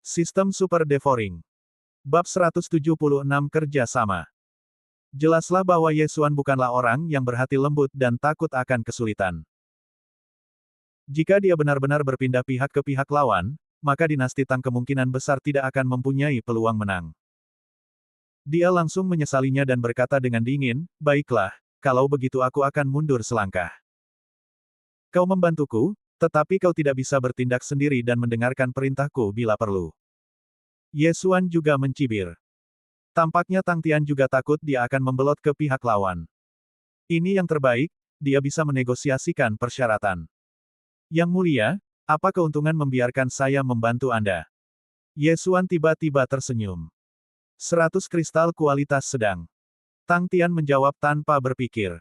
Sistem Super Devouring. Bab 176 Kerja Sama. Jelaslah bahwa Yesuan bukanlah orang yang berhati lembut dan takut akan kesulitan. Jika dia benar-benar berpindah pihak ke pihak lawan, maka dinasti Tang kemungkinan besar tidak akan mempunyai peluang menang. Dia langsung menyesalinya dan berkata dengan dingin, "Baiklah, kalau begitu aku akan mundur selangkah. Kau membantuku, tetapi kau tidak bisa bertindak sendiri dan mendengarkan perintahku bila perlu." Yesuan juga mencibir. Tampaknya Tang Tian juga takut dia akan membelot ke pihak lawan. Ini yang terbaik, dia bisa menegosiasikan persyaratan. "Yang mulia, apa keuntungan membiarkan saya membantu Anda?" Yesuan tiba-tiba tersenyum. 100 kristal kualitas sedang. Tang Tian menjawab tanpa berpikir.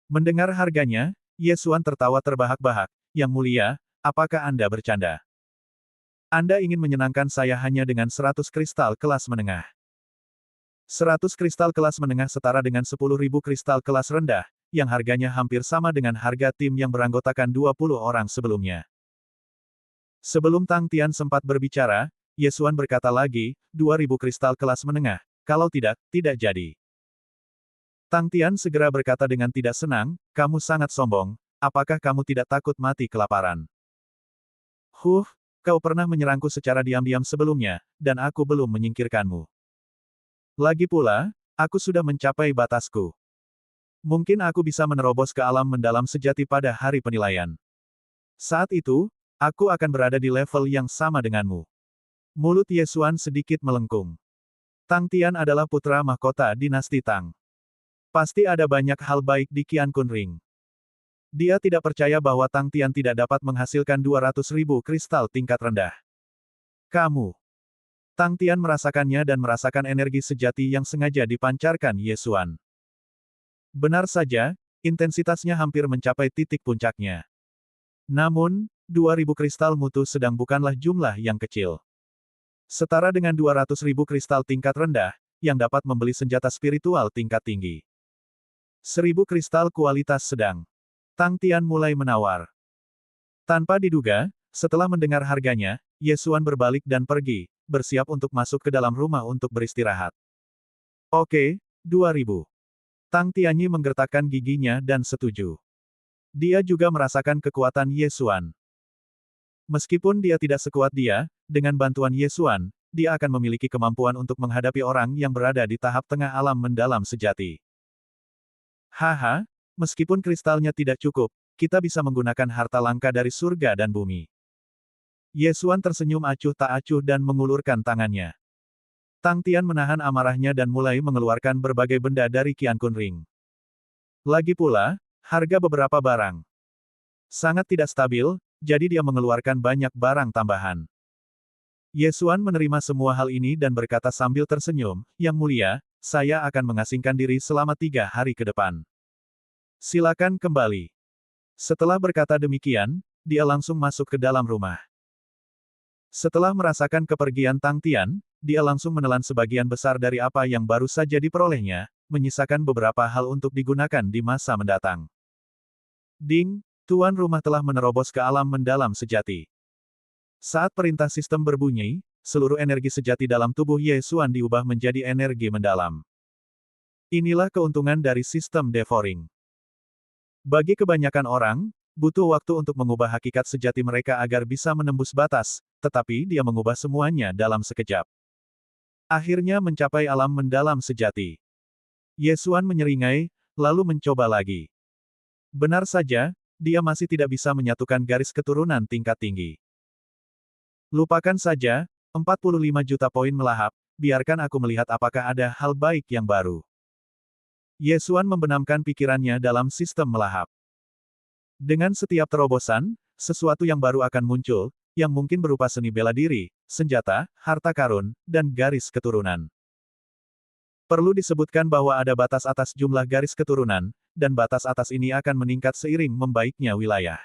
Mendengar harganya, Yesuan tertawa terbahak-bahak. "Yang mulia, apakah Anda bercanda? Anda ingin menyenangkan saya hanya dengan 100 kristal kelas menengah. 100 kristal kelas menengah setara dengan 10.000 kristal kelas rendah, yang harganya hampir sama dengan harga tim yang beranggotakan 20 orang sebelumnya." Sebelum Tang Tian sempat berbicara, Yesuan berkata lagi, 2.000 kristal kelas menengah, kalau tidak, tidak jadi. Tang Tian segera berkata dengan tidak senang, "Kamu sangat sombong, apakah kamu tidak takut mati kelaparan? Kau pernah menyerangku secara diam-diam sebelumnya, dan aku belum menyingkirkanmu. Lagi pula, aku sudah mencapai batasku. Mungkin aku bisa menerobos ke alam mendalam sejati pada hari penilaian. Saat itu, aku akan berada di level yang sama denganmu." Mulut Yesuan sedikit melengkung. Tang Tian adalah putra mahkota dinasti Tang. Pasti ada banyak hal baik di Qiankun Ring. Dia tidak percaya bahwa Tang Tian tidak dapat menghasilkan 200.000 kristal tingkat rendah. "Kamu." Tang Tian merasakannya dan merasakan energi sejati yang sengaja dipancarkan Yesuan. Benar saja, intensitasnya hampir mencapai titik puncaknya. Namun, 2.000 kristal mutu sedang bukanlah jumlah yang kecil. Setara dengan 200.000 kristal tingkat rendah, yang dapat membeli senjata spiritual tingkat tinggi. 1.000 kristal kualitas sedang. Tang Tian mulai menawar. Tanpa diduga, setelah mendengar harganya, Yesuan berbalik dan pergi, bersiap untuk masuk ke dalam rumah untuk beristirahat. "Oke, 2.000. Tang Tianyi menggertakkan giginya dan setuju. Dia juga merasakan kekuatan Yesuan. Meskipun dia tidak sekuat dia, dengan bantuan Yesuan, dia akan memiliki kemampuan untuk menghadapi orang yang berada di tahap tengah alam mendalam sejati. "Haha, meskipun kristalnya tidak cukup, kita bisa menggunakan harta langka dari surga dan bumi." Yesuan tersenyum acuh tak acuh dan mengulurkan tangannya. Tang Tian menahan amarahnya dan mulai mengeluarkan berbagai benda dari Qiankun Ring. Lagi pula, harga beberapa barang sangat tidak stabil, jadi dia mengeluarkan banyak barang tambahan. Yesuan menerima semua hal ini dan berkata sambil tersenyum, "Yang mulia, saya akan mengasingkan diri selama 3 hari ke depan. Silakan kembali." Setelah berkata demikian, dia langsung masuk ke dalam rumah. Setelah merasakan kepergian Tang Tian, dia langsung menelan sebagian besar dari apa yang baru saja diperolehnya, menyisakan beberapa hal untuk digunakan di masa mendatang. Ding! Tuan rumah telah menerobos ke alam mendalam sejati. Saat perintah sistem berbunyi, seluruh energi sejati dalam tubuh Yesuan diubah menjadi energi mendalam. Inilah keuntungan dari sistem devouring. Bagi kebanyakan orang, butuh waktu untuk mengubah hakikat sejati mereka agar bisa menembus batas, tetapi dia mengubah semuanya dalam sekejap. Akhirnya mencapai alam mendalam sejati. Yesuan menyeringai, lalu mencoba lagi. Benar saja, dia masih tidak bisa menyatukan garis keturunan tingkat tinggi. "Lupakan saja, 45 juta poin melahap, biarkan aku melihat apakah ada hal baik yang baru." Yesuan membenamkan pikirannya dalam sistem melahap. Dengan setiap terobosan, sesuatu yang baru akan muncul, yang mungkin berupa seni bela diri, senjata, harta karun, dan garis keturunan. Perlu disebutkan bahwa ada batas atas jumlah garis keturunan, dan batas atas ini akan meningkat seiring membaiknya wilayah.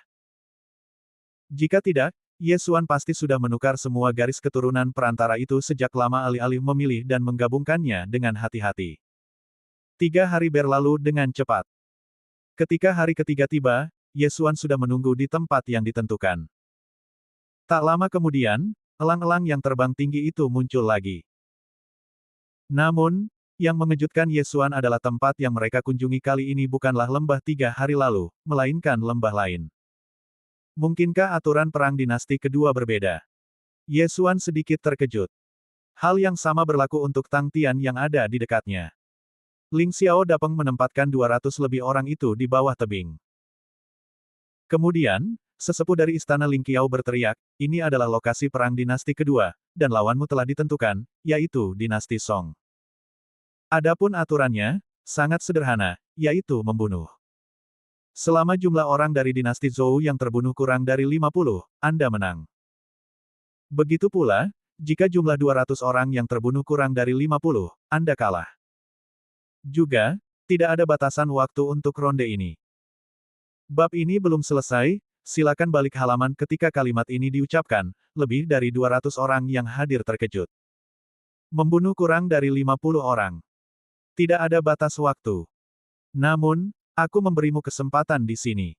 Jika tidak, Yesuan pasti sudah menukar semua garis keturunan perantara itu sejak lama alih-alih memilih dan menggabungkannya dengan hati-hati. 3 hari berlalu dengan cepat. Ketika hari ketiga tiba, Yesuan sudah menunggu di tempat yang ditentukan. Tak lama kemudian, elang-elang yang terbang tinggi itu muncul lagi. Namun, yang mengejutkan Yesuan adalah tempat yang mereka kunjungi kali ini bukanlah lembah 3 hari lalu, melainkan lembah lain. Mungkinkah aturan perang dinasti kedua berbeda? Yesuan sedikit terkejut. Hal yang sama berlaku untuk Tang Tian yang ada di dekatnya. Ling Xiao Dapeng menempatkan 200 lebih orang itu di bawah tebing. Kemudian, sesepuh dari istana Ling Qiao berteriak, ini adalah lokasi perang dinasti kedua, dan lawanmu telah ditentukan, yaitu dinasti Song. Adapun aturannya, sangat sederhana, yaitu membunuh. Selama jumlah orang dari dinasti Zhou yang terbunuh kurang dari 50, Anda menang. Begitu pula, jika jumlah 200 orang yang terbunuh kurang dari 50, Anda kalah. Juga, tidak ada batasan waktu untuk ronde ini. Bab ini belum selesai, silakan balik halaman ketika kalimat ini diucapkan, lebih dari 200 orang yang hadir terkejut. Membunuh kurang dari 50 orang. Tidak ada batas waktu. Namun, aku memberimu kesempatan di sini.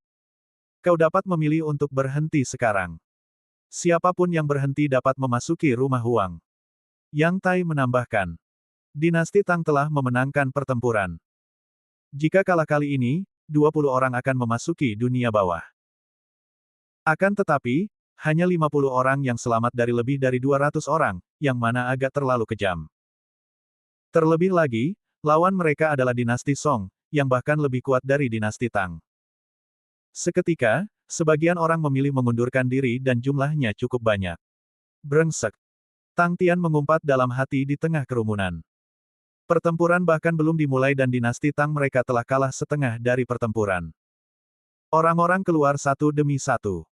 Kau dapat memilih untuk berhenti sekarang. Siapapun yang berhenti dapat memasuki rumah Huang. Yang Tai menambahkan. Dinasti Tang telah memenangkan pertempuran. Jika kalah kali ini, 20 orang akan memasuki dunia bawah. Akan tetapi, hanya 50 orang yang selamat dari lebih dari 200 orang, yang mana agak terlalu kejam. Terlebih lagi, lawan mereka adalah dinasti Song, yang bahkan lebih kuat dari dinasti Tang. Seketika, sebagian orang memilih mengundurkan diri dan jumlahnya cukup banyak. Brengsek. Tang Tian mengumpat dalam hati di tengah kerumunan. Pertempuran bahkan belum dimulai dan dinasti Tang mereka telah kalah setengah dari pertempuran. Orang-orang keluar satu demi satu.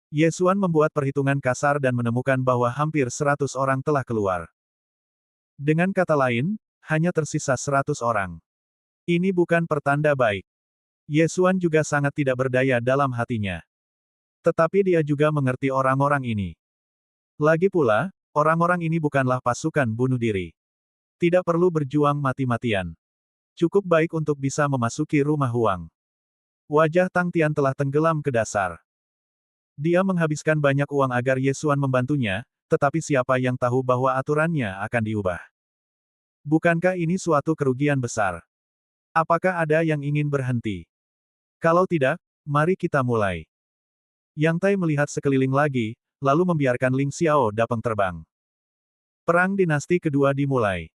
Yesuan membuat perhitungan kasar dan menemukan bahwa hampir 100 orang telah keluar. Dengan kata lain, hanya tersisa 100 orang. Ini bukan pertanda baik. Yesuan juga sangat tidak berdaya dalam hatinya. Tetapi dia juga mengerti orang-orang ini. Lagi pula, orang-orang ini bukanlah pasukan bunuh diri. Tidak perlu berjuang mati-matian. Cukup baik untuk bisa memasuki rumah Huang. Wajah Tang Tian telah tenggelam ke dasar. Dia menghabiskan banyak uang agar Yesuan membantunya, tetapi siapa yang tahu bahwa aturannya akan diubah? Bukankah ini suatu kerugian besar? Apakah ada yang ingin berhenti? Kalau tidak, mari kita mulai. Yang Tai melihat sekeliling lagi, lalu membiarkan Ling Xiao Dapeng terbang. Perang dinasti kedua dimulai.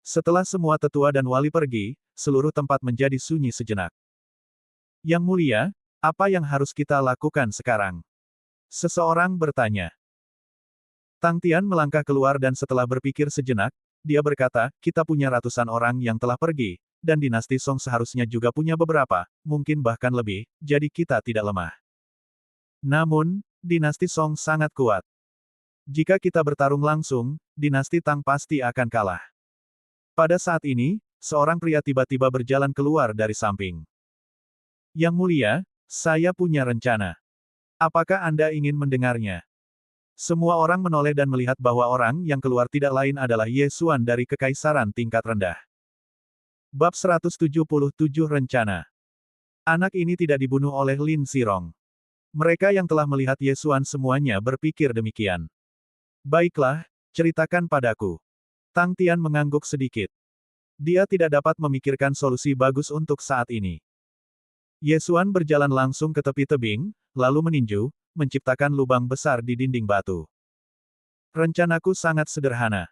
Setelah semua tetua dan wali pergi, seluruh tempat menjadi sunyi sejenak. Yang mulia, apa yang harus kita lakukan sekarang? Seseorang bertanya. Tang Tian melangkah keluar dan setelah berpikir sejenak, dia berkata, kita punya ratusan orang yang telah pergi, dan dinasti Song seharusnya juga punya beberapa, mungkin bahkan lebih, jadi kita tidak lemah. Namun, dinasti Song sangat kuat. Jika kita bertarung langsung, dinasti Tang pasti akan kalah. Pada saat ini, seorang pria tiba-tiba berjalan keluar dari samping. Yang mulia, saya punya rencana. Apakah Anda ingin mendengarnya? Semua orang menoleh dan melihat bahwa orang yang keluar tidak lain adalah Yesuan dari Kekaisaran tingkat rendah. Bab 177 Rencana. Anak ini tidak dibunuh oleh Lin Xirong. Mereka yang telah melihat Yesuan semuanya berpikir demikian. Baiklah, ceritakan padaku. Tang Tian mengangguk sedikit. Dia tidak dapat memikirkan solusi bagus untuk saat ini. Yesuan berjalan langsung ke tepi tebing, lalu meninju, menciptakan lubang besar di dinding batu. Rencanaku sangat sederhana.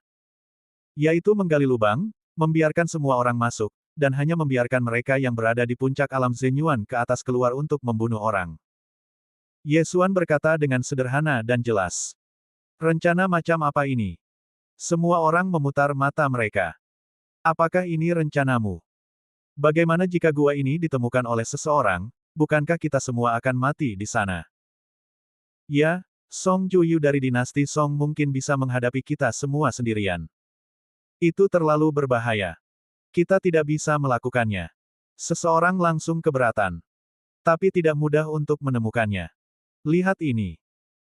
Yaitu menggali lubang, membiarkan semua orang masuk, dan hanya membiarkan mereka yang berada di puncak alam Zenyuan ke atas keluar untuk membunuh orang. Yesuan berkata dengan sederhana dan jelas. Rencana macam apa ini? Semua orang memutar mata mereka. Apakah ini rencanamu? Bagaimana jika gua ini ditemukan oleh seseorang, bukankah kita semua akan mati di sana? Ya, Song Juyu dari dinasti Song mungkin bisa menghadapi kita semua sendirian. Itu terlalu berbahaya. Kita tidak bisa melakukannya. Seseorang langsung keberatan. Tapi tidak mudah untuk menemukannya. Lihat ini.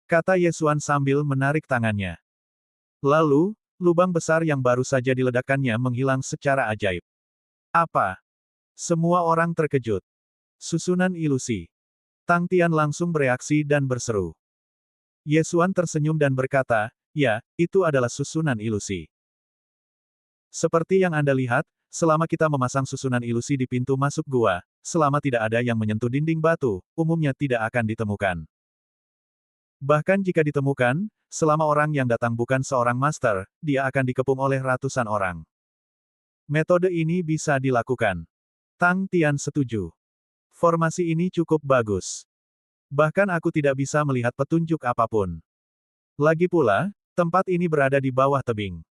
Kata Yesuan sambil menarik tangannya. Lalu, lubang besar yang baru saja diledakkannya menghilang secara ajaib. Apa? Semua orang terkejut. Susunan ilusi. Tang Tian langsung bereaksi dan berseru. Ye Xuan tersenyum dan berkata, ya, itu adalah susunan ilusi. Seperti yang Anda lihat, selama kita memasang susunan ilusi di pintu masuk gua, selama tidak ada yang menyentuh dinding batu, umumnya tidak akan ditemukan. Bahkan jika ditemukan, selama orang yang datang bukan seorang master, dia akan dikepung oleh ratusan orang. Metode ini bisa dilakukan. Tang Tian setuju. Formasi ini cukup bagus. Bahkan aku tidak bisa melihat petunjuk apapun. Lagi pula, tempat ini berada di bawah tebing.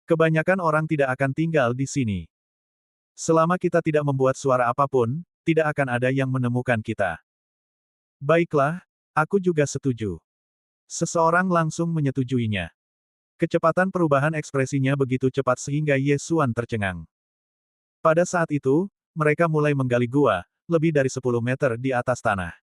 Kebanyakan orang tidak akan tinggal di sini. Selama kita tidak membuat suara apapun, tidak akan ada yang menemukan kita. Baiklah, aku juga setuju. Seseorang langsung menyetujuinya. Kecepatan perubahan ekspresinya begitu cepat sehingga Ye Xuan tercengang. Pada saat itu, mereka mulai menggali gua, lebih dari 10 meter di atas tanah.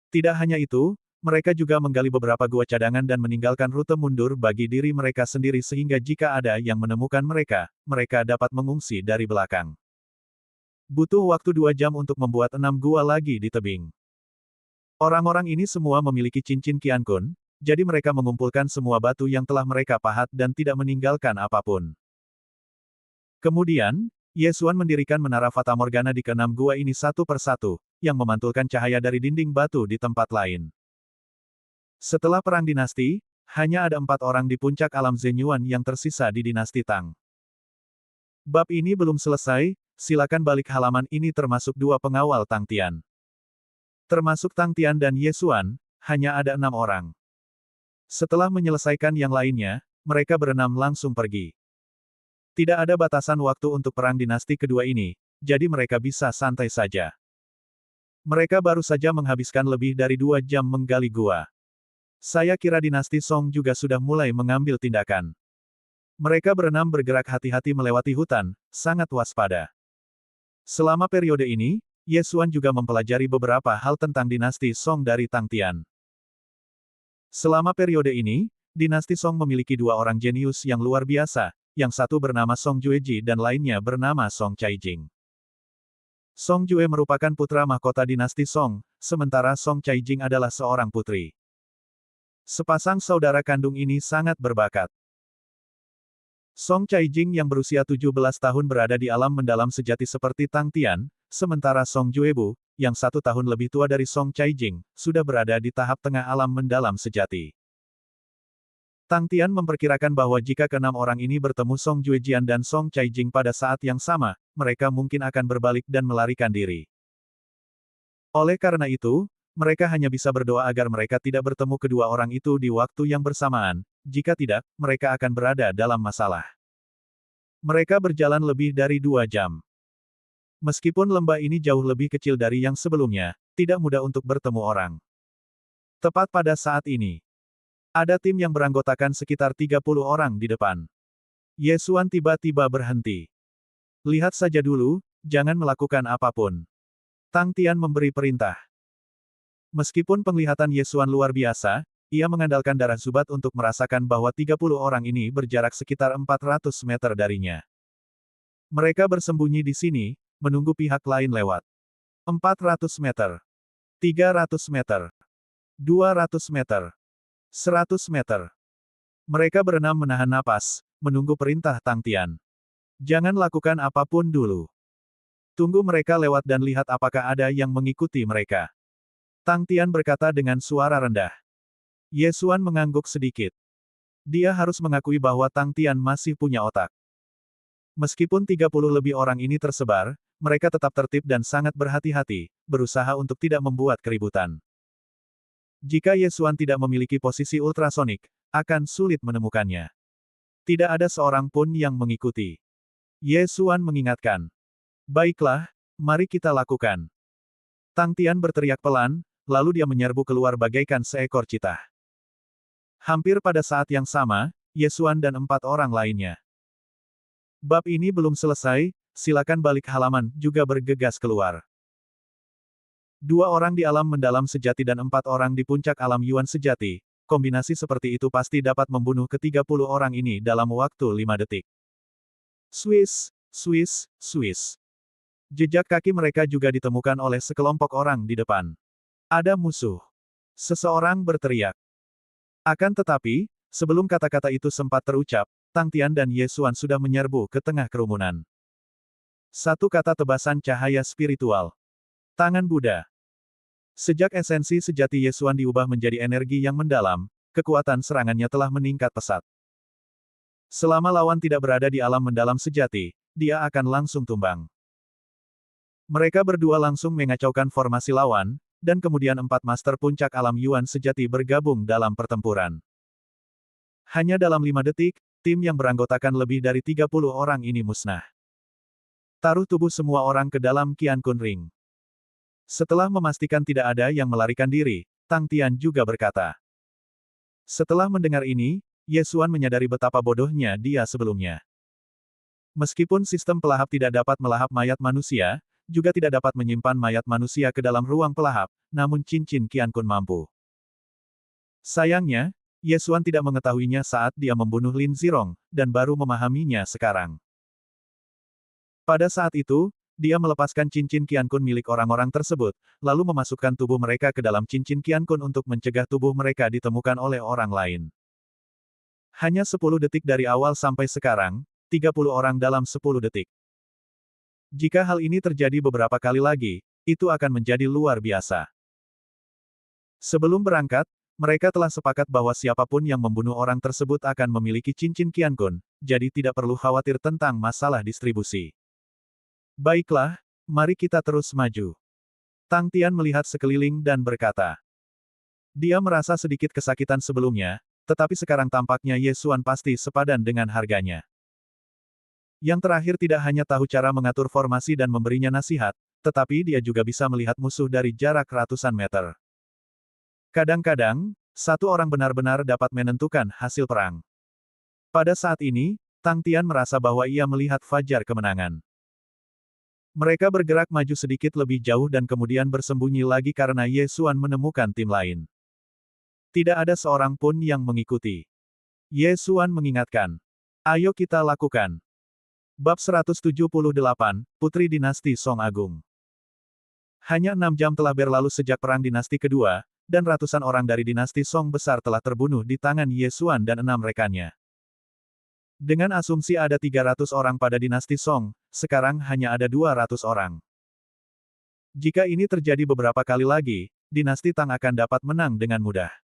Tidak hanya itu, mereka juga menggali beberapa gua cadangan dan meninggalkan rute mundur bagi diri mereka sendiri sehingga jika ada yang menemukan mereka, mereka dapat mengungsi dari belakang. Butuh waktu 2 jam untuk membuat 6 gua lagi di tebing. Orang-orang ini semua memiliki cincin Qiankun, jadi mereka mengumpulkan semua batu yang telah mereka pahat dan tidak meninggalkan apapun. Kemudian, Ye Xuan mendirikan menara Fatamorgana di keenam gua ini satu persatu, yang memantulkan cahaya dari dinding batu di tempat lain. Setelah Perang Dinasti, hanya ada 4 orang di puncak alam Zenyuan yang tersisa di dinasti Tang. Bab ini belum selesai, silakan balik halaman ini termasuk 2 pengawal Tang Tian. Termasuk Tang Tian dan Ye Xuan, hanya ada 6 orang. Setelah menyelesaikan yang lainnya, mereka berenam langsung pergi. Tidak ada batasan waktu untuk perang dinasti kedua ini, jadi mereka bisa santai saja. Mereka baru saja menghabiskan lebih dari 2 jam menggali gua. Saya kira dinasti Song juga sudah mulai mengambil tindakan. Mereka berenam bergerak hati-hati melewati hutan, sangat waspada. Selama periode ini, Ye Xuan juga mempelajari beberapa hal tentang dinasti Song dari Tang Tian. Selama periode ini, dinasti Song memiliki 2 orang jenius yang luar biasa, yang satu bernama Song Jueji dan lainnya bernama Song Caijing. Song Jue merupakan putra mahkota dinasti Song, sementara Song Caijing adalah seorang putri. Sepasang saudara kandung ini sangat berbakat. Song Caijing yang berusia 17 tahun berada di alam mendalam sejati seperti Tang Tian, sementara Song Juebu, yang 1 tahun lebih tua dari Song Caijing, sudah berada di tahap tengah alam mendalam sejati. Tang Tian memperkirakan bahwa jika keenam orang ini bertemu Song Juejian dan Song Caijing pada saat yang sama, mereka mungkin akan berbalik dan melarikan diri. Oleh karena itu, mereka hanya bisa berdoa agar mereka tidak bertemu kedua orang itu di waktu yang bersamaan, jika tidak, mereka akan berada dalam masalah. Mereka berjalan lebih dari 2 jam. Meskipun lembah ini jauh lebih kecil dari yang sebelumnya, tidak mudah untuk bertemu orang. Tepat pada saat ini, ada tim yang beranggotakan sekitar 30 orang di depan. Ye Xuan tiba-tiba berhenti. Lihat saja dulu, jangan melakukan apapun. Tang Tian memberi perintah. Meskipun penglihatan Ye Xuan luar biasa, ia mengandalkan darah Zubat untuk merasakan bahwa 30 orang ini berjarak sekitar 400 meter darinya. Mereka bersembunyi di sini, menunggu pihak lain lewat. 400 meter. 300 meter. 200 meter. 100 meter. Mereka berenam menahan napas, menunggu perintah Tang Tian. Jangan lakukan apapun dulu. Tunggu mereka lewat dan lihat apakah ada yang mengikuti mereka. Tang Tian berkata dengan suara rendah. Ye Xuan mengangguk sedikit. Dia harus mengakui bahwa Tang Tian masih punya otak. Meskipun 30 lebih orang ini tersebar, mereka tetap tertib dan sangat berhati-hati, berusaha untuk tidak membuat keributan. Jika Ye Xuan tidak memiliki posisi ultrasonik, akan sulit menemukannya. Tidak ada seorang pun yang mengikuti. Ye Xuan mengingatkan. Baiklah, mari kita lakukan. Tang Tian berteriak pelan, lalu dia menyerbu keluar bagaikan seekor citah. Hampir pada saat yang sama, Ye Xuan dan 4 orang lainnya. Bab ini belum selesai, silakan balik halaman, juga bergegas keluar. 2 orang di alam mendalam sejati dan 4 orang di puncak alam Yuan sejati, kombinasi seperti itu pasti dapat membunuh ke-30 orang ini dalam waktu 5 detik. Swiss, Swiss, Swiss. Jejak kaki mereka juga ditemukan oleh sekelompok orang di depan. Ada musuh. Seseorang berteriak. Akan tetapi, sebelum kata-kata itu sempat terucap, Tang Tian dan Ye Xuan sudah menyerbu ke tengah kerumunan. Satu kata tebasan cahaya spiritual. Tangan Buddha. Sejak esensi sejati Ye Xuan diubah menjadi energi yang mendalam, kekuatan serangannya telah meningkat pesat. Selama lawan tidak berada di alam mendalam sejati, dia akan langsung tumbang. Mereka berdua langsung mengacaukan formasi lawan, dan kemudian 4 master puncak alam Yuan sejati bergabung dalam pertempuran. Hanya dalam 5 detik, tim yang beranggotakan lebih dari 30 orang ini musnah. Taruh tubuh semua orang ke dalam Qian Kun Ring. Setelah memastikan tidak ada yang melarikan diri, Tang Tian juga berkata. Setelah mendengar ini, Ye Xuan menyadari betapa bodohnya dia sebelumnya. Meskipun sistem pelahap tidak dapat melahap mayat manusia, juga tidak dapat menyimpan mayat manusia ke dalam ruang pelahap, namun cincin Qian Kun mampu. Sayangnya, Ye Xuan tidak mengetahuinya saat dia membunuh Lin Zirong, dan baru memahaminya sekarang. Pada saat itu, dia melepaskan cincin Qian Kun milik orang-orang tersebut, lalu memasukkan tubuh mereka ke dalam cincin Qian Kun untuk mencegah tubuh mereka ditemukan oleh orang lain. Hanya 10 detik dari awal sampai sekarang, 30 orang dalam 10 detik. Jika hal ini terjadi beberapa kali lagi, itu akan menjadi luar biasa. Sebelum berangkat, mereka telah sepakat bahwa siapapun yang membunuh orang tersebut akan memiliki cincin Qian Kun, jadi tidak perlu khawatir tentang masalah distribusi. Baiklah, mari kita terus maju. Tang Tian melihat sekeliling dan berkata. Dia merasa sedikit kesakitan sebelumnya, tetapi sekarang tampaknya Ye Xuan pasti sepadan dengan harganya. Yang terakhir tidak hanya tahu cara mengatur formasi dan memberinya nasihat, tetapi dia juga bisa melihat musuh dari jarak ratusan meter. Kadang-kadang, satu orang benar-benar dapat menentukan hasil perang. Pada saat ini, Tang Tian merasa bahwa ia melihat fajar kemenangan. Mereka bergerak maju sedikit lebih jauh dan kemudian bersembunyi lagi karena Ye Xuan menemukan tim lain. Tidak ada seorang pun yang mengikuti. Ye Xuan mengingatkan. Ayo kita lakukan. Bab 178, Putri Dinasti Song Agung. Hanya 6 jam telah berlalu sejak perang dinasti kedua, dan ratusan orang dari dinasti Song besar telah terbunuh di tangan Ye Xuan dan 6 rekannya. Dengan asumsi ada 300 orang pada dinasti Song, sekarang hanya ada 200 orang. Jika ini terjadi beberapa kali lagi, dinasti Tang akan dapat menang dengan mudah.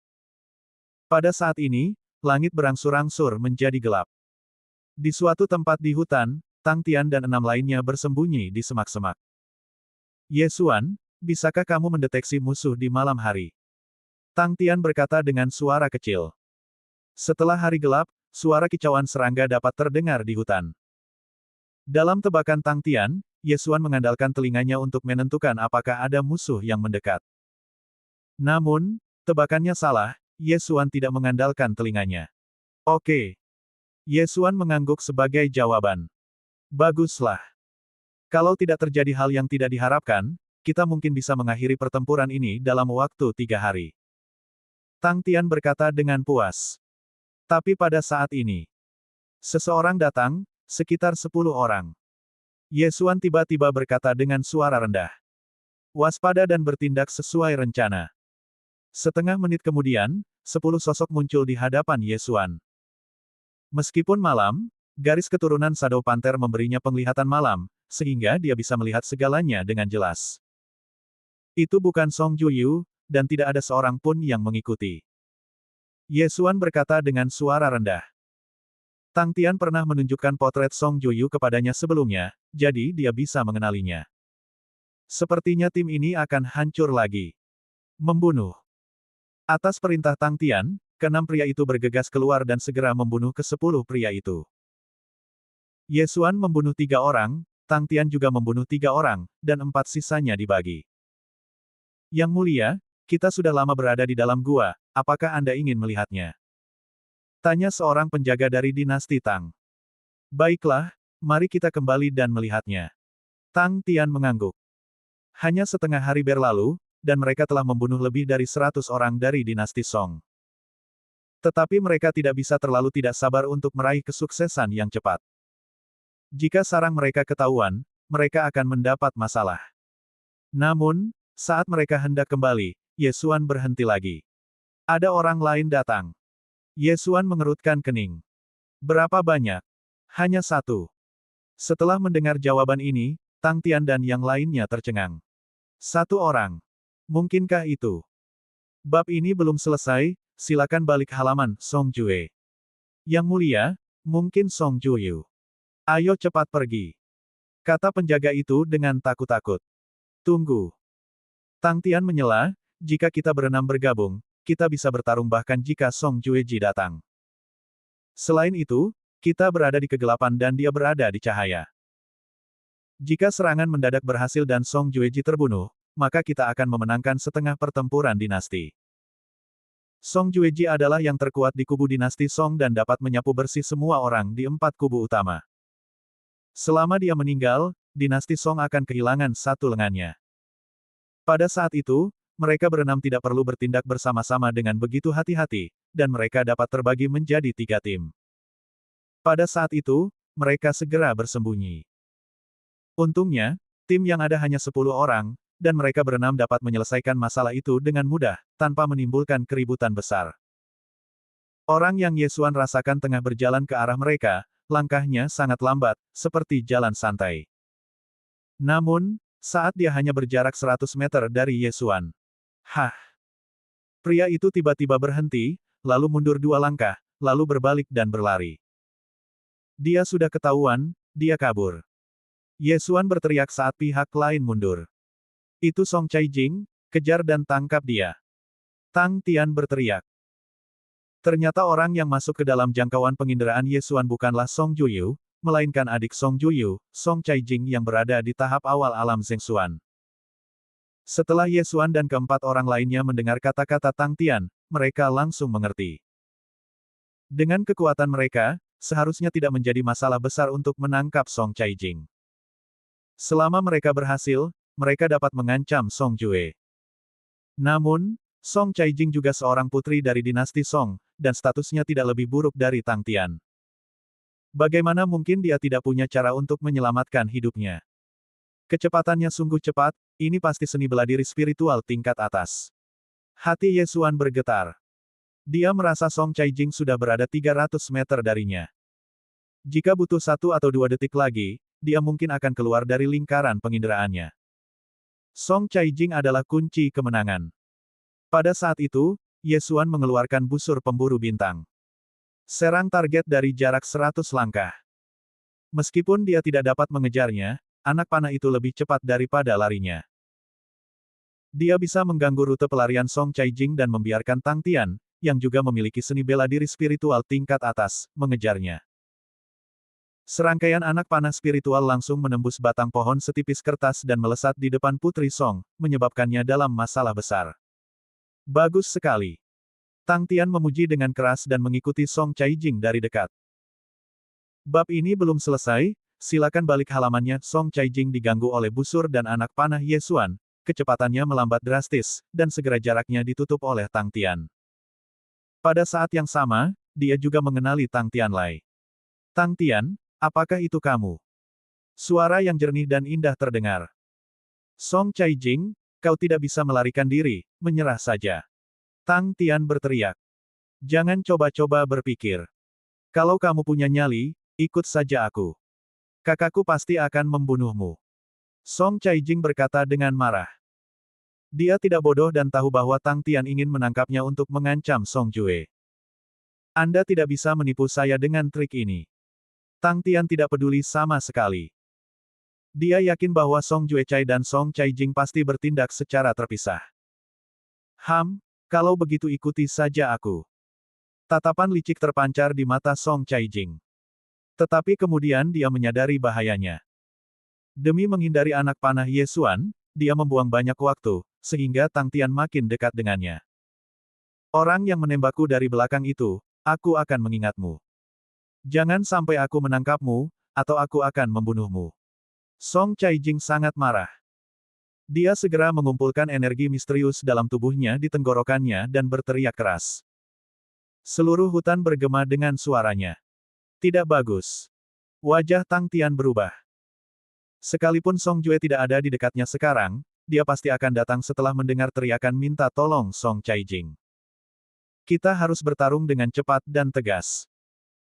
Pada saat ini, langit berangsur-angsur menjadi gelap. Di suatu tempat di hutan, Tang Tian dan 6 lainnya bersembunyi di semak-semak. Ye Xuan, bisakah kamu mendeteksi musuh di malam hari? Tang Tian berkata dengan suara kecil. Setelah hari gelap, suara kicauan serangga dapat terdengar di hutan. Dalam tebakan Tang Tian, Ye Xuan mengandalkan telinganya untuk menentukan apakah ada musuh yang mendekat. Namun, tebakannya salah, Ye Xuan tidak mengandalkan telinganya. Oke. Ye Xuan mengangguk sebagai jawaban. Baguslah. Kalau tidak terjadi hal yang tidak diharapkan, kita mungkin bisa mengakhiri pertempuran ini dalam waktu 3 hari. Tang Tian berkata dengan puas. Tapi pada saat ini, seseorang datang, sekitar 10 orang. Ye Xuan tiba-tiba berkata dengan suara rendah. Waspada dan bertindak sesuai rencana. Setengah menit kemudian, 10 sosok muncul di hadapan Ye Xuan. Meskipun malam, garis keturunan Shadow Panther memberinya penglihatan malam, sehingga dia bisa melihat segalanya dengan jelas. Itu bukan Song Juyu, dan tidak ada seorang pun yang mengikuti. Ye Xuan berkata dengan suara rendah. Tang Tian pernah menunjukkan potret Song Juyu kepadanya sebelumnya, jadi dia bisa mengenalinya. Sepertinya tim ini akan hancur lagi. Membunuh. Atas perintah Tang Tian, ke-6 pria itu bergegas keluar dan segera membunuh ke-10 pria itu. Ye Xuan membunuh 3 orang, Tang Tian juga membunuh 3 orang, dan 4 sisanya dibagi. Yang mulia, kita sudah lama berada di dalam gua, apakah Anda ingin melihatnya? Tanya seorang penjaga dari dinasti Tang. Baiklah, mari kita kembali dan melihatnya. Tang Tian mengangguk. Hanya setengah hari berlalu, dan mereka telah membunuh lebih dari 100 orang dari dinasti Song. Tetapi mereka tidak bisa terlalu tidak sabar untuk meraih kesuksesan yang cepat. Jika sarang mereka ketahuan, mereka akan mendapat masalah. Namun, saat mereka hendak kembali, Ye Xuan berhenti lagi. Ada orang lain datang. Yesuan mengerutkan kening. Berapa banyak? Hanya satu. Setelah mendengar jawaban ini, Tang Tian dan yang lainnya tercengang. Satu orang. Mungkinkah itu? Bab ini belum selesai, silakan balik halaman, Song Jue. Yang mulia, mungkin Song Juyu. Ayo cepat pergi. Kata penjaga itu dengan takut-takut. Tunggu. Tang Tian menyela, jika kita berenam bergabung, kita bisa bertarung bahkan jika Song Jueji datang. Selain itu, kita berada di kegelapan dan dia berada di cahaya. Jika serangan mendadak berhasil dan Song Jueji terbunuh, maka kita akan memenangkan setengah pertempuran dinasti. Song Jueji adalah yang terkuat di kubu dinasti Song dan dapat menyapu bersih semua orang di 4 kubu utama. Selama dia meninggal, dinasti Song akan kehilangan satu lengannya. Pada saat itu, mereka berenam tidak perlu bertindak bersama-sama dengan begitu hati-hati, dan mereka dapat terbagi menjadi 3 tim. Pada saat itu, mereka segera bersembunyi. Untungnya, tim yang ada hanya 10 orang, dan mereka berenam dapat menyelesaikan masalah itu dengan mudah, tanpa menimbulkan keributan besar. Orang yang Yesuan rasakan tengah berjalan ke arah mereka, langkahnya sangat lambat, seperti jalan santai. Namun, saat dia hanya berjarak 100 meter dari Yesuan. Hah! Pria itu tiba-tiba berhenti, lalu mundur 2 langkah, lalu berbalik dan berlari. Dia sudah ketahuan, dia kabur. Yesuan berteriak saat pihak lain mundur. Itu Song Caijing, kejar dan tangkap dia. Tang Tian berteriak. Ternyata orang yang masuk ke dalam jangkauan penginderaan Yesuan bukanlah Song Juyu, melainkan adik Song Juyu, Song Caijing yang berada di tahap awal alam Zhengxuan. Setelah Yesuan dan keempat orang lainnya mendengar kata-kata Tang Tian, mereka langsung mengerti. Dengan kekuatan mereka, seharusnya tidak menjadi masalah besar untuk menangkap Song Caijing. Selama mereka berhasil, mereka dapat mengancam Song Jue. Namun, Song Caijing juga seorang putri dari dinasti Song, dan statusnya tidak lebih buruk dari Tang Tian. Bagaimana mungkin dia tidak punya cara untuk menyelamatkan hidupnya? Kecepatannya sungguh cepat, ini pasti seni bela diri spiritual tingkat atas. Hati Yesuan bergetar. Dia merasa Song Caijing sudah berada 300 meter darinya. Jika butuh 1 atau 2 detik lagi, dia mungkin akan keluar dari lingkaran penginderaannya. Song Caijing adalah kunci kemenangan. Pada saat itu, Yesuan mengeluarkan busur pemburu bintang. Serang target dari jarak 100 langkah. Meskipun dia tidak dapat mengejarnya, anak panah itu lebih cepat daripada larinya. Dia bisa mengganggu rute pelarian Song Caijing dan membiarkan Tang Tian, yang juga memiliki seni bela diri spiritual tingkat atas, mengejarnya. Serangkaian anak panah spiritual langsung menembus batang pohon setipis kertas dan melesat di depan Putri Song, menyebabkannya dalam masalah besar. Bagus sekali. Tang Tian memuji dengan keras dan mengikuti Song Caijing dari dekat. Bab ini belum selesai, silakan balik halamannya. Song Caijing diganggu oleh busur dan anak panah Yesuan, kecepatannya melambat drastis, dan segera jaraknya ditutup oleh Tang Tian. Pada saat yang sama, dia juga mengenali Tang Tianlai. Tang Tian, apakah itu kamu? Suara yang jernih dan indah terdengar. Song Caijing, kau tidak bisa melarikan diri, menyerah saja. Tang Tian berteriak. Jangan coba-coba berpikir. Kalau kamu punya nyali, ikut saja aku. Kakakku pasti akan membunuhmu. Song Caijing berkata dengan marah. Dia tidak bodoh dan tahu bahwa Tang Tian ingin menangkapnya untuk mengancam Song Jue. Anda tidak bisa menipu saya dengan trik ini. Tang Tian tidak peduli sama sekali. Dia yakin bahwa Song Juecai dan Song Caijing pasti bertindak secara terpisah. Kalau begitu ikuti saja aku. Tatapan licik terpancar di mata Song Caijing. Tetapi kemudian dia menyadari bahayanya. Demi menghindari anak panah Yesuan, dia membuang banyak waktu, sehingga Tang Tian makin dekat dengannya. Orang yang menembakku dari belakang itu, aku akan mengingatmu. Jangan sampai aku menangkapmu, atau aku akan membunuhmu. Song Caijing sangat marah. Dia segera mengumpulkan energi misterius dalam tubuhnya di tenggorokannya dan berteriak keras. Seluruh hutan bergema dengan suaranya. Tidak bagus. Wajah Tang Tian berubah. Sekalipun Song Jue tidak ada di dekatnya sekarang, dia pasti akan datang setelah mendengar teriakan minta tolong Song Caijing. Kita harus bertarung dengan cepat dan tegas.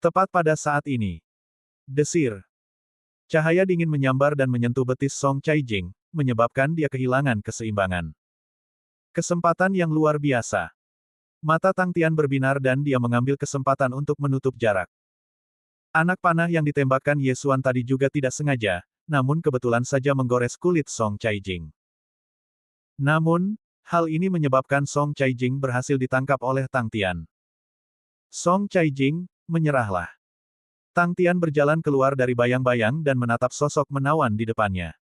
Tepat pada saat ini. Desir. Cahaya dingin menyambar dan menyentuh betis Song Caijing, menyebabkan dia kehilangan keseimbangan. Kesempatan yang luar biasa. Mata Tang Tian berbinar dan dia mengambil kesempatan untuk menutup jarak. Anak panah yang ditembakkan Ye Xuan tadi juga tidak sengaja, namun kebetulan saja menggores kulit Song Caijing. Namun, hal ini menyebabkan Song Caijing berhasil ditangkap oleh Tang Tian. Song Caijing, menyerahlah. Tang Tian berjalan keluar dari bayang-bayang dan menatap sosok menawan di depannya.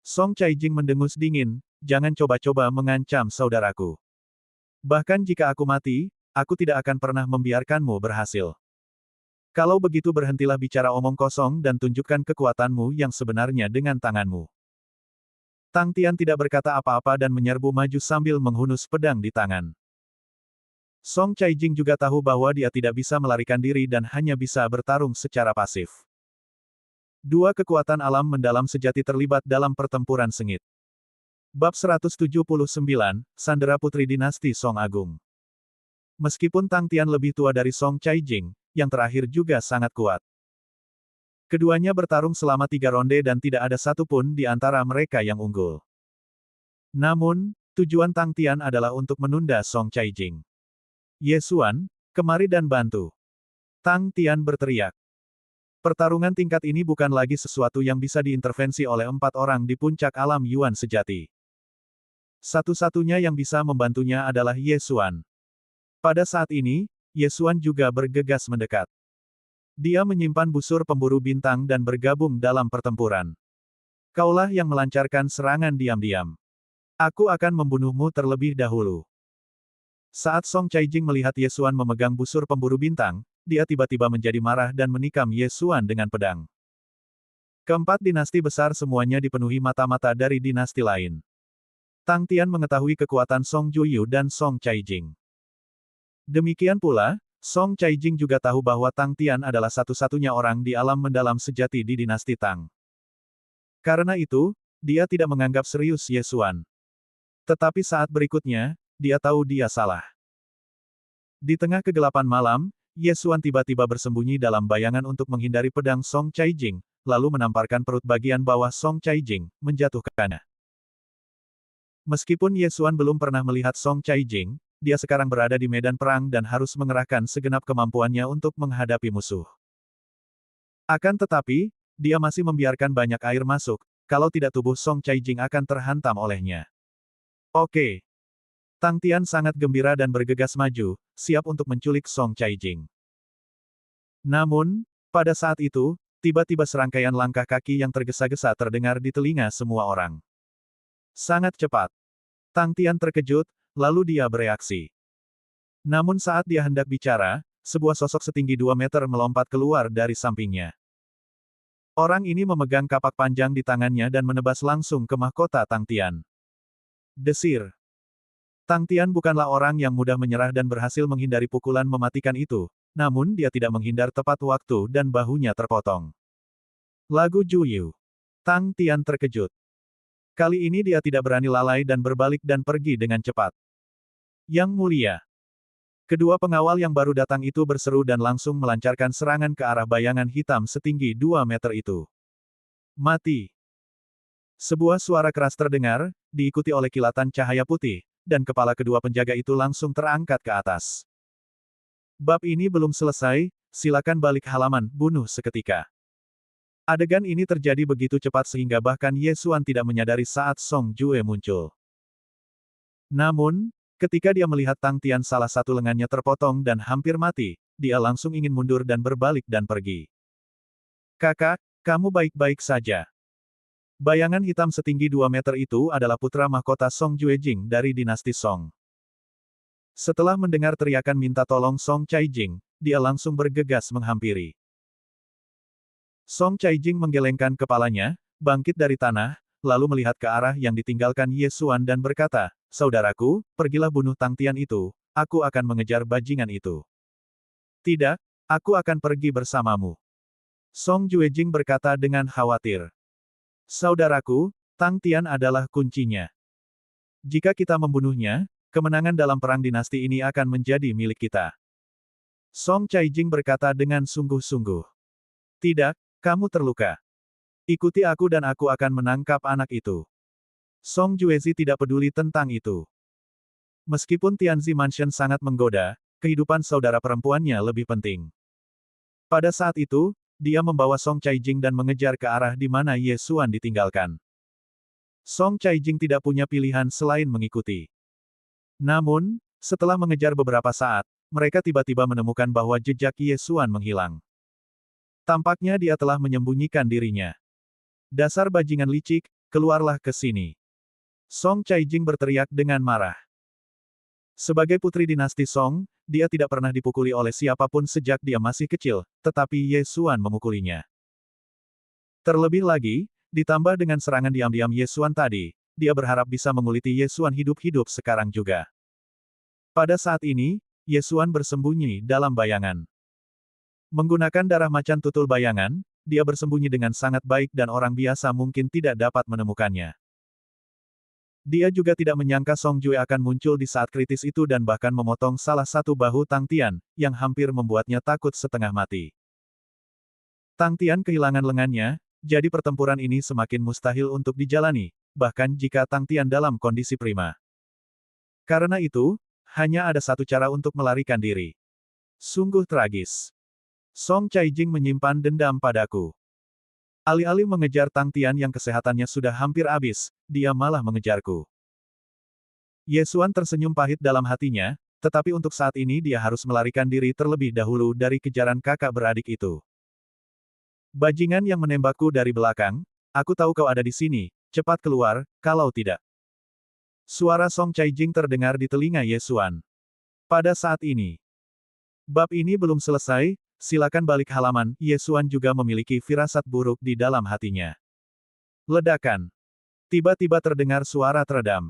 Song Caijing mendengus dingin, jangan coba-coba mengancam saudaraku. Bahkan jika aku mati, aku tidak akan pernah membiarkanmu berhasil. Kalau begitu berhentilah bicara omong kosong dan tunjukkan kekuatanmu yang sebenarnya dengan tanganmu. Tang Tian tidak berkata apa-apa dan menyerbu maju sambil menghunus pedang di tangan. Song Caijing juga tahu bahwa dia tidak bisa melarikan diri dan hanya bisa bertarung secara pasif. Dua kekuatan alam mendalam sejati terlibat dalam pertempuran sengit. Bab 179, Sandera Putri Dinasti Song Agung. Meskipun Tang Tian lebih tua dari Song Caijing, yang terakhir juga sangat kuat. Keduanya bertarung selama 3 ronde dan tidak ada satupun di antara mereka yang unggul. Namun, tujuan Tang Tian adalah untuk menunda Song Caijing. Ye Xuan, kemari dan bantu. Tang Tian berteriak. Pertarungan tingkat ini bukan lagi sesuatu yang bisa diintervensi oleh 4 orang di puncak alam Yuan sejati. Satu-satunya yang bisa membantunya adalah Ye Xuan. Pada saat ini, Ye Xuan juga bergegas mendekat. Dia menyimpan busur pemburu bintang dan bergabung dalam pertempuran. Kaulah yang melancarkan serangan diam-diam. Aku akan membunuhmu terlebih dahulu. Saat Song Caijing melihat Ye Xuan memegang busur pemburu bintang, dia tiba-tiba menjadi marah dan menikam Ye Xuan dengan pedang. Keempat dinasti besar semuanya dipenuhi mata-mata dari dinasti lain. Tang Tian mengetahui kekuatan Song Juyu dan Song Caijing. Demikian pula, Song Caijing juga tahu bahwa Tang Tian adalah satu-satunya orang di alam mendalam sejati di dinasti Tang. Karena itu, dia tidak menganggap serius Ye Xuan. Tetapi saat berikutnya, dia tahu dia salah. Di tengah kegelapan malam, Ye Xuan tiba-tiba bersembunyi dalam bayangan untuk menghindari pedang Song Caijing, lalu menamparkan perut bagian bawah Song Caijing, menjatuhkannya. Meskipun Ye Xuan belum pernah melihat Song Caijing, dia sekarang berada di medan perang dan harus mengerahkan segenap kemampuannya untuk menghadapi musuh. Akan tetapi, dia masih membiarkan banyak air masuk, kalau tidak tubuh Song Caijing akan terhantam olehnya. Oke. Tang Tian sangat gembira dan bergegas maju, siap untuk menculik Song Caijing. Namun, pada saat itu, tiba-tiba serangkaian langkah kaki yang tergesa-gesa terdengar di telinga semua orang. Sangat cepat. Tang Tian terkejut, lalu dia bereaksi. Namun saat dia hendak bicara, sebuah sosok setinggi 2 meter melompat keluar dari sampingnya. Orang ini memegang kapak panjang di tangannya dan menebas langsung ke mahkota Tang Tian. Desir. Tang Tian bukanlah orang yang mudah menyerah dan berhasil menghindari pukulan mematikan itu, namun dia tidak menghindar tepat waktu dan bahunya terpotong. Lagu Juyu. Tang Tian terkejut. Kali ini dia tidak berani lalai dan berbalik dan pergi dengan cepat. Yang mulia. Kedua pengawal yang baru datang itu berseru dan langsung melancarkan serangan ke arah bayangan hitam setinggi 2 meter itu. Mati. Sebuah suara keras terdengar, diikuti oleh kilatan cahaya putih, dan kepala kedua penjaga itu langsung terangkat ke atas. Bab ini belum selesai, silakan balik halaman, bunuh seketika. Adegan ini terjadi begitu cepat sehingga bahkan Ye Xuan tidak menyadari saat Song Jue muncul. Namun, ketika dia melihat Tang Tian salah satu lengannya terpotong dan hampir mati, dia langsung ingin mundur dan berbalik dan pergi. Kakak, kamu baik-baik saja. Bayangan hitam setinggi 2 meter itu adalah putra mahkota Song Juejing dari dinasti Song. Setelah mendengar teriakan minta tolong Song Caijing, dia langsung bergegas menghampiri. Song Caijing menggelengkan kepalanya, bangkit dari tanah, lalu melihat ke arah yang ditinggalkan Ye Xuan dan berkata, "Saudaraku, pergilah bunuh Tang Tian itu, aku akan mengejar bajingan itu." "Tidak, aku akan pergi bersamamu." Song Juejing berkata dengan khawatir. "Saudaraku, Tang Tian adalah kuncinya. Jika kita membunuhnya, kemenangan dalam perang dinasti ini akan menjadi milik kita. Song Caijing berkata dengan sungguh-sungguh. Tidak, kamu terluka. Ikuti aku dan aku akan menangkap anak itu. Song Juezi tidak peduli tentang itu. Meskipun Tianzi Mansion sangat menggoda, kehidupan saudara perempuannya lebih penting. Pada saat itu, dia membawa Song Caijing dan mengejar ke arah di mana Ye Xuan ditinggalkan. Song Caijing tidak punya pilihan selain mengikuti. Namun, setelah mengejar beberapa saat, mereka tiba-tiba menemukan bahwa jejak Ye Xuan menghilang. Tampaknya dia telah menyembunyikan dirinya. Dasar bajingan licik, keluarlah ke sini. Song Caijing berteriak dengan marah. Sebagai putri dinasti Song, dia tidak pernah dipukuli oleh siapapun sejak dia masih kecil, tetapi Ye Xuan memukulinya. Terlebih lagi, ditambah dengan serangan diam-diam Ye Xuan tadi, dia berharap bisa menguliti Ye Xuan hidup-hidup sekarang juga. Pada saat ini, Ye Xuan bersembunyi dalam bayangan. Menggunakan darah macan tutul bayangan, dia bersembunyi dengan sangat baik dan orang biasa mungkin tidak dapat menemukannya. Dia juga tidak menyangka Song Jue akan muncul di saat kritis itu dan bahkan memotong salah satu bahu Tang Tian, yang hampir membuatnya takut setengah mati. Tang Tian kehilangan lengannya, jadi pertempuran ini semakin mustahil untuk dijalani, bahkan jika Tang Tian dalam kondisi prima. Karena itu, hanya ada satu cara untuk melarikan diri. Sungguh tragis. Song Caijing menyimpan dendam padaku. Alih-alih mengejar Tang Tian yang kesehatannya sudah hampir habis, dia malah mengejarku. Ye Xuan tersenyum pahit dalam hatinya, tetapi untuk saat ini dia harus melarikan diri terlebih dahulu dari kejaran kakak beradik itu. Bajingan yang menembakku dari belakang, aku tahu kau ada di sini, cepat keluar, kalau tidak. Suara Song Caijing terdengar di telinga Ye Xuan. Pada saat ini, bab ini belum selesai. Silakan balik halaman, Ye Xuan juga memiliki firasat buruk di dalam hatinya. Ledakan. Tiba-tiba terdengar suara teredam.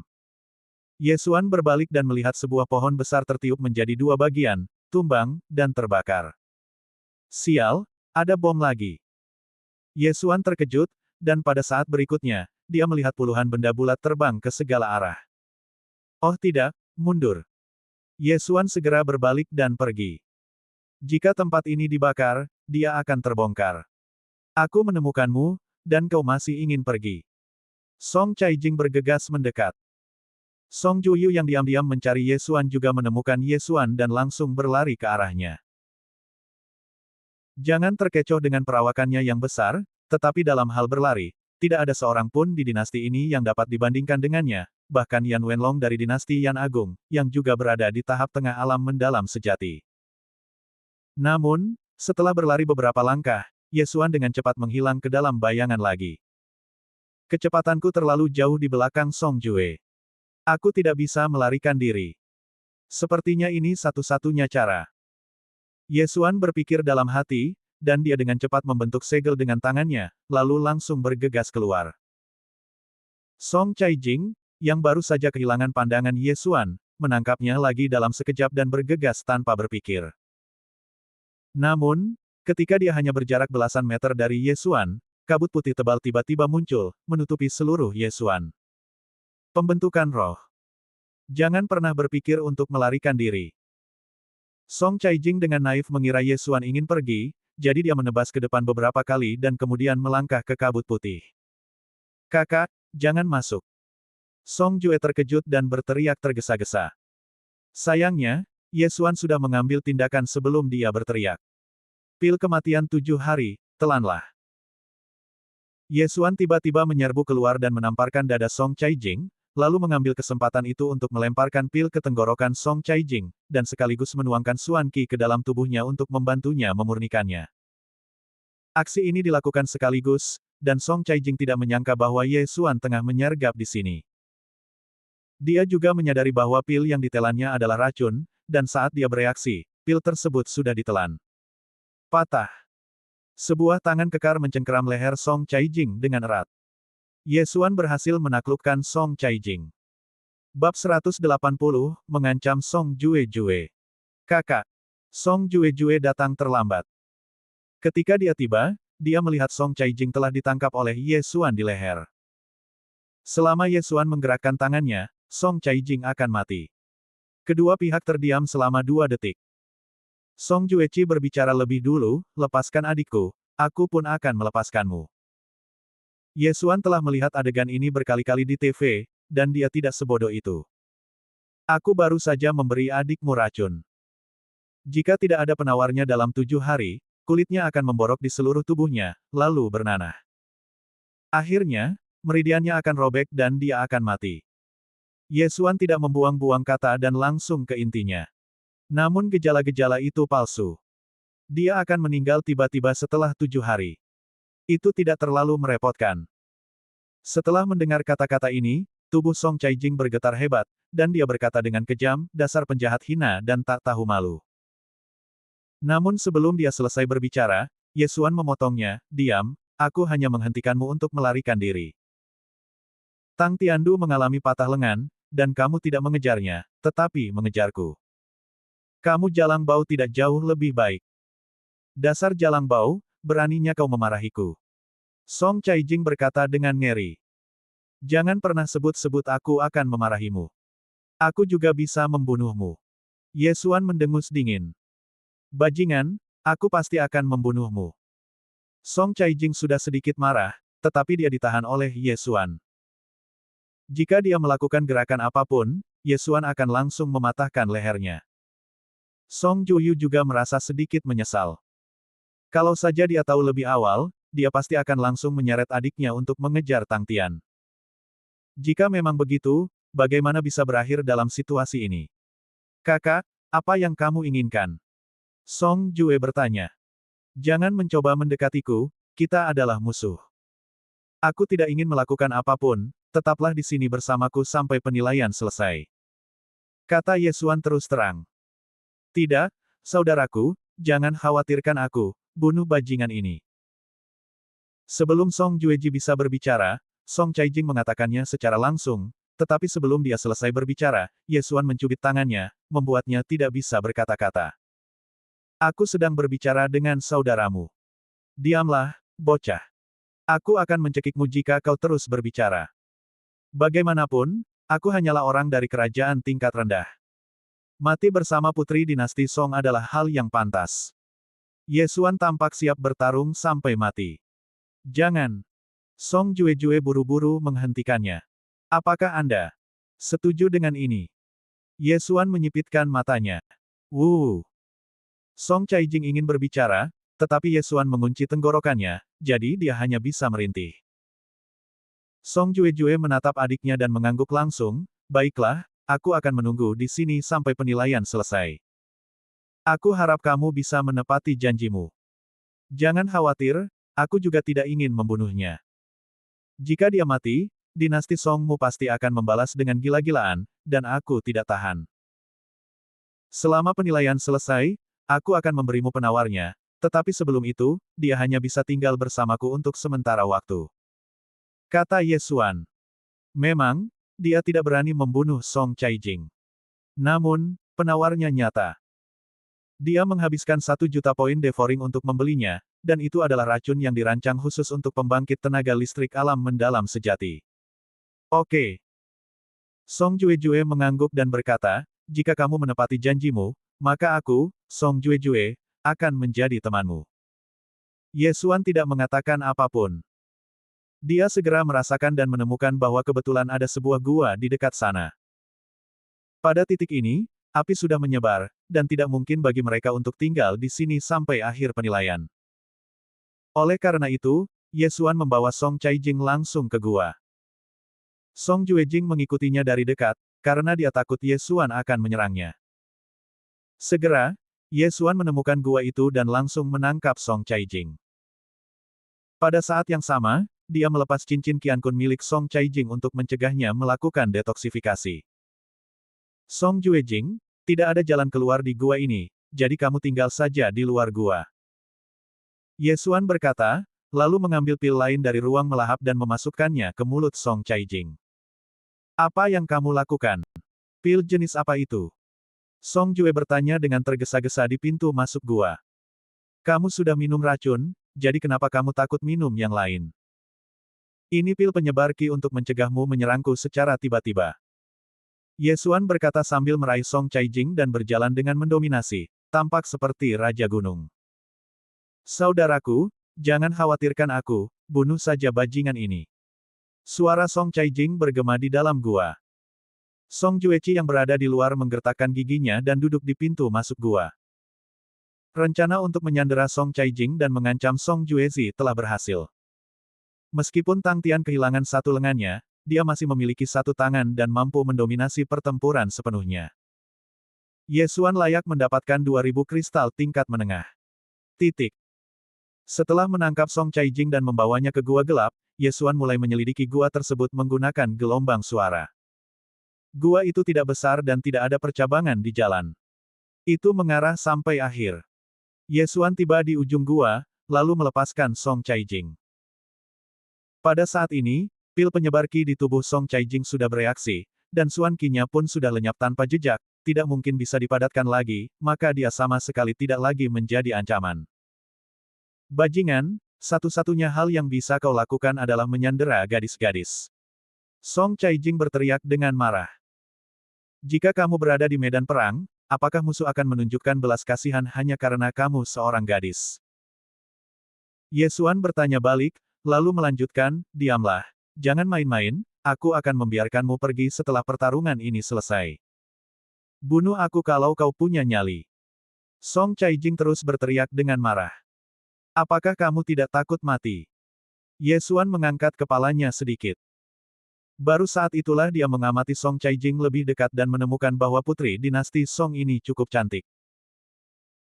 Ye Xuan berbalik dan melihat sebuah pohon besar tertiup menjadi dua bagian, tumbang, dan terbakar. Sial, ada bom lagi. Ye Xuan terkejut, dan pada saat berikutnya, dia melihat puluhan benda bulat terbang ke segala arah. Oh tidak, mundur. Ye Xuan segera berbalik dan pergi. Jika tempat ini dibakar, dia akan terbongkar. Aku menemukanmu, dan kau masih ingin pergi. Song Caijing bergegas mendekat. Song Juyu yang diam-diam mencari Ye Xuan juga menemukan Ye Xuan dan langsung berlari ke arahnya. Jangan terkecoh dengan perawakannya yang besar, tetapi dalam hal berlari, tidak ada seorang pun di dinasti ini yang dapat dibandingkan dengannya, bahkan Yan Wenlong dari dinasti Yan Agung, yang juga berada di tahap tengah alam mendalam sejati. Namun, setelah berlari beberapa langkah, Ye Xuan dengan cepat menghilang ke dalam bayangan lagi. Kecepatanku terlalu jauh di belakang Song Jue. Aku tidak bisa melarikan diri. Sepertinya ini satu-satunya cara. Ye Xuan berpikir dalam hati, dan dia dengan cepat membentuk segel dengan tangannya, lalu langsung bergegas keluar. Song Caijing, yang baru saja kehilangan pandangan Ye Xuan, menangkapnya lagi dalam sekejap dan bergegas tanpa berpikir. Namun, ketika dia hanya berjarak belasan meter dari Ye Xuan, kabut putih tebal tiba-tiba muncul, menutupi seluruh Ye Xuan. Pembentukan roh. Jangan pernah berpikir untuk melarikan diri. Song Caijing dengan naif mengira Ye Xuan ingin pergi, jadi dia menebas ke depan beberapa kali dan kemudian melangkah ke kabut putih. Kakak, jangan masuk. Song Jue terkejut dan berteriak tergesa-gesa. Sayangnya, Ye Xuan sudah mengambil tindakan sebelum dia berteriak. Pil kematian 7 hari, telanlah. Ye Xuan tiba-tiba menyerbu keluar dan menamparkan dada Song Caijing, lalu mengambil kesempatan itu untuk melemparkan pil ke tenggorokan Song Caijing, dan sekaligus menuangkan Xuan Qi ke dalam tubuhnya untuk membantunya memurnikannya. Aksi ini dilakukan sekaligus, dan Song Caijing tidak menyangka bahwa Ye Xuan tengah menyergap di sini. Dia juga menyadari bahwa pil yang ditelannya adalah racun, dan saat dia bereaksi, pil tersebut sudah ditelan. Patah. Sebuah tangan kekar mencengkeram leher Song Caijing dengan erat. Ye Xuan berhasil menaklukkan Song Caijing. Bab 180, mengancam Song Jue. Kakak. Song Jue datang terlambat. Ketika dia tiba, dia melihat Song Caijing telah ditangkap oleh Ye Xuan di leher. Selama Ye Xuan menggerakkan tangannya, Song Caijing akan mati. Kedua pihak terdiam selama 2 detik. Song Jueqi berbicara lebih dulu, lepaskan adikku, aku pun akan melepaskanmu. Ye Xuan telah melihat adegan ini berkali-kali di TV, dan dia tidak sebodoh itu. Aku baru saja memberi adikmu racun. Jika tidak ada penawarnya dalam 7 hari, kulitnya akan memborok di seluruh tubuhnya, lalu bernanah. Akhirnya, meridiannya akan robek dan dia akan mati. Ye Xuan tidak membuang-buang kata dan langsung ke intinya. Namun gejala-gejala itu palsu. Dia akan meninggal tiba-tiba setelah 7 hari. Itu tidak terlalu merepotkan. Setelah mendengar kata-kata ini, tubuh Song Caijing bergetar hebat, dan dia berkata dengan kejam, dasar penjahat hina dan tak tahu malu. Namun sebelum dia selesai berbicara, Ye Xuan memotongnya, diam, aku hanya menghentikanmu untuk melarikan diri. Tang Tiandu mengalami patah lengan, dan kamu tidak mengejarnya, tetapi mengejarku. Kamu Jalang Bau tidak jauh lebih baik. Dasar Jalang Bau, beraninya kau memarahiku. Song Caijing berkata dengan ngeri. Jangan pernah sebut-sebut aku akan memarahimu. Aku juga bisa membunuhmu. Ye Xuan mendengus dingin. Bajingan, aku pasti akan membunuhmu. Song Caijing sudah sedikit marah, tetapi dia ditahan oleh Ye Xuan. Jika dia melakukan gerakan apapun, Ye Xuan akan langsung mematahkan lehernya. Song Juyu juga merasa sedikit menyesal. Kalau saja dia tahu lebih awal, dia pasti akan langsung menyeret adiknya untuk mengejar Tang Tian. Jika memang begitu, bagaimana bisa berakhir dalam situasi ini? Kakak, apa yang kamu inginkan? Song Jue bertanya. Jangan mencoba mendekatiku, kita adalah musuh. Aku tidak ingin melakukan apapun, tetaplah di sini bersamaku sampai penilaian selesai. Kata Ye Xuan terus terang. Tidak, saudaraku, jangan khawatirkan aku, bunuh bajingan ini. Sebelum Song Jueji bisa berbicara, Song Caijing mengatakannya secara langsung, tetapi sebelum dia selesai berbicara, Ye Xuan mencubit tangannya, membuatnya tidak bisa berkata-kata. Aku sedang berbicara dengan saudaramu. Diamlah, bocah. Aku akan mencekikmu jika kau terus berbicara. Bagaimanapun, aku hanyalah orang dari kerajaan tingkat rendah. Mati bersama putri dinasti Song adalah hal yang pantas. Ye Xuan tampak siap bertarung sampai mati. Jangan. Song Jue-Jue buru-buru menghentikannya. Apakah Anda setuju dengan ini? Ye Xuan menyipitkan matanya. Song Caijing ingin berbicara, tetapi Ye Xuan mengunci tenggorokannya, jadi dia hanya bisa merintih. Song Jue-Jue menatap adiknya dan mengangguk langsung, baiklah, aku akan menunggu di sini sampai penilaian selesai. Aku harap kamu bisa menepati janjimu. Jangan khawatir, aku juga tidak ingin membunuhnya. Jika dia mati, dinasti Songmu pasti akan membalas dengan gila-gilaan, dan aku tidak tahan. Selama penilaian selesai, aku akan memberimu penawarnya, tetapi sebelum itu, dia hanya bisa tinggal bersamaku untuk sementara waktu. Kata Ye Xuan. Memang, dia tidak berani membunuh Song Caijing. Namun, penawarnya nyata. Dia menghabiskan 1 juta poin devouring untuk membelinya, dan itu adalah racun yang dirancang khusus untuk pembangkit tenaga listrik alam mendalam sejati. Oke. Song Jue-Jue mengangguk dan berkata, jika kamu menepati janjimu, maka aku, Song Jue-Jue, akan menjadi temanmu. Ye Xuan tidak mengatakan apapun. Dia segera merasakan dan menemukan bahwa kebetulan ada sebuah gua di dekat sana. Pada titik ini, api sudah menyebar, dan tidak mungkin bagi mereka untuk tinggal di sini sampai akhir penilaian. Oleh karena itu, Ye Xuan membawa Song Caijing langsung ke gua. Song Juejing mengikutinya dari dekat, karena dia takut Ye Xuan akan menyerangnya. Segera, Ye Xuan menemukan gua itu dan langsung menangkap Song Caijing. Pada saat yang sama, dia melepas cincin Qiankun milik Song Caijing untuk mencegahnya melakukan detoksifikasi. Song Juejing, tidak ada jalan keluar di gua ini, jadi kamu tinggal saja di luar gua. Ye Xuan berkata, lalu mengambil pil lain dari ruang melahap dan memasukkannya ke mulut Song Caijing. Apa yang kamu lakukan? Pil jenis apa itu? Song Jue bertanya dengan tergesa-gesa di pintu masuk gua. Kamu sudah minum racun, jadi kenapa kamu takut minum yang lain? Ini pil penyebar Qi untuk mencegahmu menyerangku secara tiba-tiba. Ye Xuan berkata sambil meraih Song Caijing dan berjalan dengan mendominasi, tampak seperti Raja Gunung. Saudaraku, jangan khawatirkan aku, bunuh saja bajingan ini. Suara Song Caijing bergema di dalam gua. Song Jueqi yang berada di luar menggertakkan giginya dan duduk di pintu masuk gua. Rencana untuk menyandera Song Caijing dan mengancam Song Juezi telah berhasil. Meskipun Tang Tian kehilangan satu lengannya, dia masih memiliki satu tangan dan mampu mendominasi pertempuran sepenuhnya. Ye Xuan layak mendapatkan 2000 kristal tingkat menengah. Titik. Setelah menangkap Song Caijing dan membawanya ke gua gelap, Ye Xuan mulai menyelidiki gua tersebut menggunakan gelombang suara. Gua itu tidak besar dan tidak ada percabangan di jalan. Itu mengarah sampai akhir. Ye Xuan tiba di ujung gua, lalu melepaskan Song Caijing. Pada saat ini, pil penyebar ki di tubuh Song Caijing sudah bereaksi, dan Xuan Qi-nya pun sudah lenyap tanpa jejak, tidak mungkin bisa dipadatkan lagi, maka dia sama sekali tidak lagi menjadi ancaman. Bajingan, satu-satunya hal yang bisa kau lakukan adalah menyandera gadis-gadis. Song Caijing berteriak dengan marah. Jika kamu berada di medan perang, apakah musuh akan menunjukkan belas kasihan hanya karena kamu seorang gadis? Ye Xuan bertanya balik, lalu melanjutkan, diamlah. Jangan main-main, aku akan membiarkanmu pergi setelah pertarungan ini selesai. Bunuh aku kalau kau punya nyali. Song Caijing terus berteriak dengan marah. Apakah kamu tidak takut mati? Ye Xuan mengangkat kepalanya sedikit. Baru saat itulah dia mengamati Song Caijing lebih dekat dan menemukan bahwa putri dinasti Song ini cukup cantik.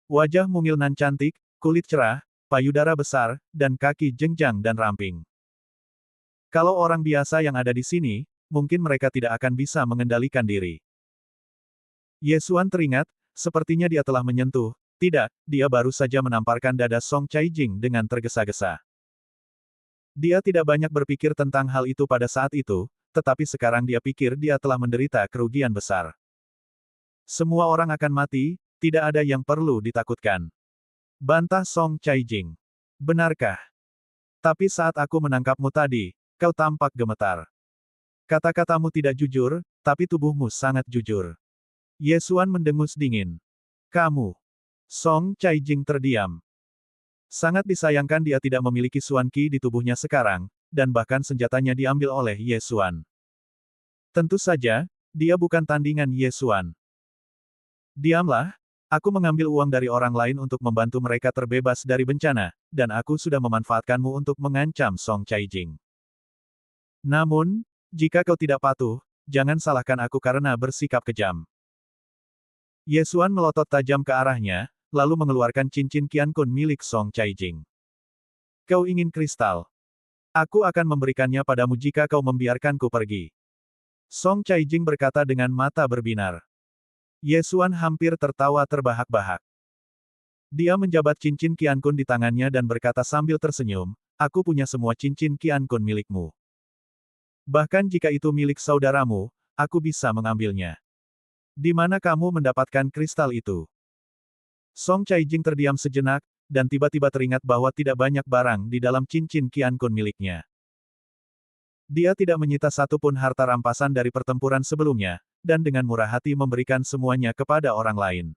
Wajah mungil nan cantik, kulit cerah, payudara besar, dan kaki jenjang dan ramping. Kalau orang biasa yang ada di sini, mungkin mereka tidak akan bisa mengendalikan diri. Ye Xuan teringat, sepertinya dia telah menyentuh. Tidak, dia baru saja menamparkan dada Song Caijing dengan tergesa-gesa. Dia tidak banyak berpikir tentang hal itu pada saat itu, tetapi sekarang dia pikir dia telah menderita kerugian besar. Semua orang akan mati, tidak ada yang perlu ditakutkan. Bantah Song Caijing. Benarkah? Tapi saat aku menangkapmu tadi, kau tampak gemetar. Kata-katamu tidak jujur, tapi tubuhmu sangat jujur. Ye Xuan mendengus dingin. Kamu. Song Caijing terdiam. Sangat disayangkan dia tidak memiliki Xuan Qi di tubuhnya sekarang, dan bahkan senjatanya diambil oleh Ye Xuan. Tentu saja, dia bukan tandingan Ye Xuan. Diamlah, aku mengambil uang dari orang lain untuk membantu mereka terbebas dari bencana, dan aku sudah memanfaatkanmu untuk mengancam Song Caijing. Namun, jika kau tidak patuh, jangan salahkan aku karena bersikap kejam. Ye Xuan melotot tajam ke arahnya, lalu mengeluarkan cincin Qiankun milik Song Caijing. Kau ingin kristal? Aku akan memberikannya padamu jika kau membiarkanku pergi. Song Caijing berkata dengan mata berbinar. Ye Xuan hampir tertawa terbahak-bahak. Dia menjabat cincin Qiankun di tangannya dan berkata sambil tersenyum, aku punya semua cincin Qiankun milikmu. Bahkan jika itu milik saudaramu, aku bisa mengambilnya. Di mana kamu mendapatkan kristal itu? Song Caijing terdiam sejenak, dan tiba-tiba teringat bahwa tidak banyak barang di dalam cincin Qiankun miliknya. Dia tidak menyita satupun harta rampasan dari pertempuran sebelumnya, dan dengan murah hati memberikan semuanya kepada orang lain.